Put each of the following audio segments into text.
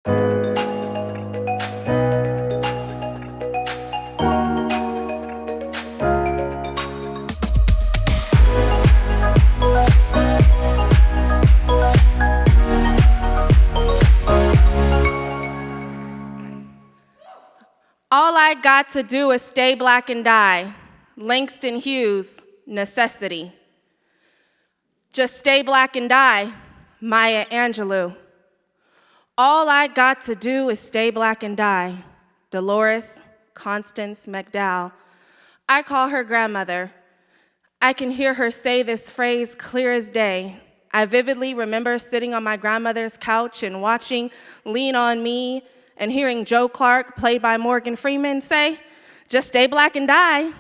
All I got to do is stay black and die. Langston Hughes, Necessity. Just stay black and die. Maya Angelou. All I got to do is stay black and die. Dolores Constance McDowell. I call her grandmother. I can hear her say this phrase clear as day. I vividly remember sitting on my grandmother's couch and watching Lean on Me and hearing Joe Clark, played by Morgan Freeman, say, just stay black and die.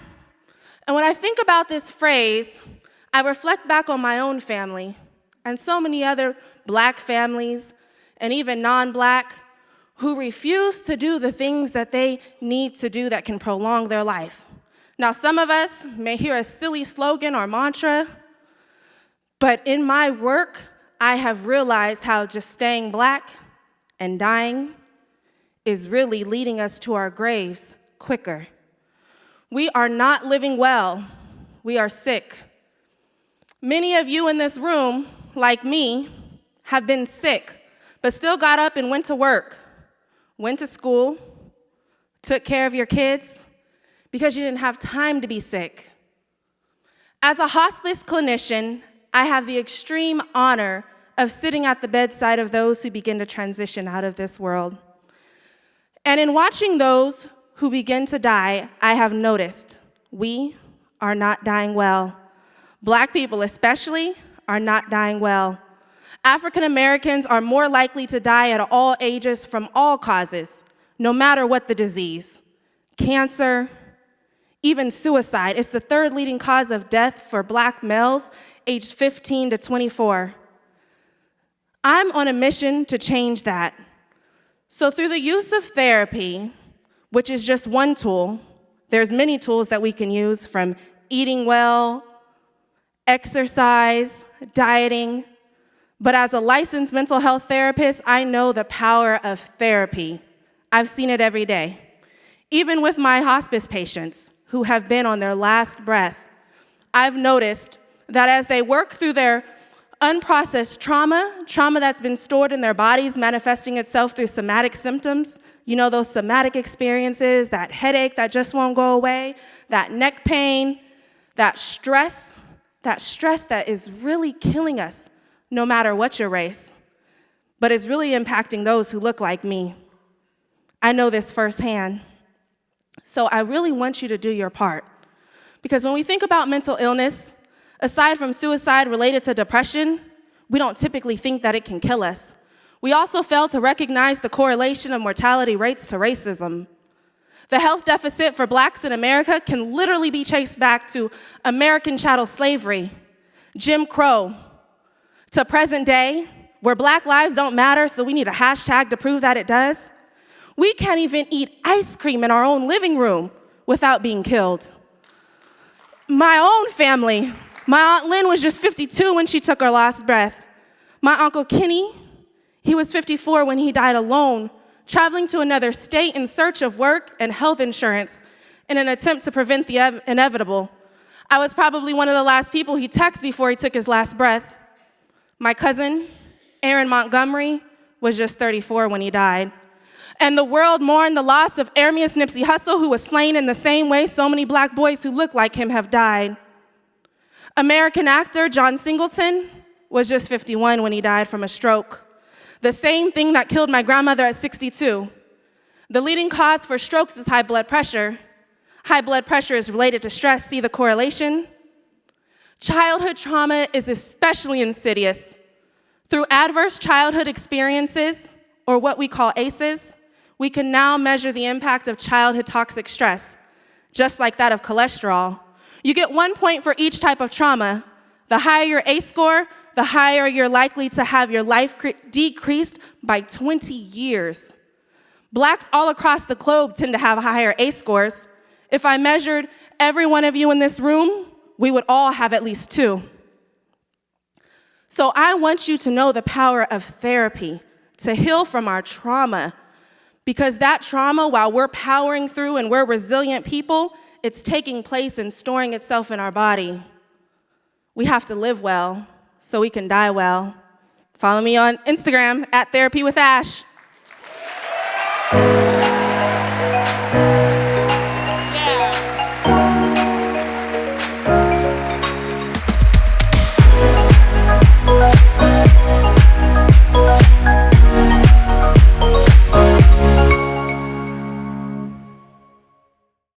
And when I think about this phrase, I reflect back on my own family and so many other black families and even non-black who refuse to do the things that they need to do that can prolong their life. Now, some of us may hear a silly slogan or mantra, but in my work, I have realized how just staying black and dying is really leading us to our graves quicker. We are not living well. We are sick. Many of you in this room, like me, have been sick, but still got up and went to work, went to school, took care of your kids, because you didn't have time to be sick. As a hospice clinician, I have the extreme honor of sitting at the bedside of those who begin to transition out of this world. And in watching those who begin to die, I have noticed we are not dying well. Black people especially are not dying well. African Americans are more likely to die at all ages from all causes, no matter what the disease. Cancer, even suicide. It's the third leading cause of death for black males aged 15 to 24. I'm on a mission to change that. So through the use of therapy, which is just one tool, there's many tools that we can use, from eating well, exercise, dieting. But as a licensed mental health therapist, I know the power of therapy. I've seen it every day. Even with my hospice patients who have been on their last breath, I've noticed that as they work through their unprocessed trauma that's been stored in their bodies, manifesting itself through somatic symptoms, you know, those somatic experiences, that headache that just won't go away, that neck pain, that stress that is really killing us, no matter what your race, but is really impacting those who look like me. I know this firsthand. So I really want you to do your part. Because when we think about mental illness, aside from suicide related to depression, we don't typically think that it can kill us. We also fail to recognize the correlation of mortality rates to racism. The health deficit for blacks in America can literally be traced back to American chattel slavery, Jim Crow, to present day, where black lives don't matter, so we need a hashtag to prove that it does. We can't even eat ice cream in our own living room without being killed. My own family, my Aunt Lynn was just 52 when she took her last breath. My Uncle Kenny, he was 54 when he died alone, traveling to another state in search of work and health insurance in an attempt to prevent the inevitable. I was probably one of the last people he texted before he took his last breath. My cousin, Aaron Montgomery, was just 34 when he died. And the world mourned the loss of Ermias Nipsey Hussle, who was slain in the same way so many black boys who look like him have died. American actor John Singleton was just 51 when he died from a stroke. The same thing that killed my grandmother at 62. The leading cause for strokes is high blood pressure. High blood pressure is related to stress. See the correlation? Childhood trauma is especially insidious. Through adverse childhood experiences, or what we call ACEs, we can now measure the impact of childhood toxic stress, just like that of cholesterol. You get 1 point for each type of trauma. The higher your ACE score, the higher you're likely to have your life decreased by 20 years. Blacks all across the globe tend to have higher ACE scores. If I measured every one of you in this room, we would all have at least 2. So I want you to know the power of therapy, to heal from our trauma. Because that trauma, while we're powering through and we're resilient people, it's taking place and storing itself in our body. We have to live well so we can die well. Follow me on Instagram @therapywithash.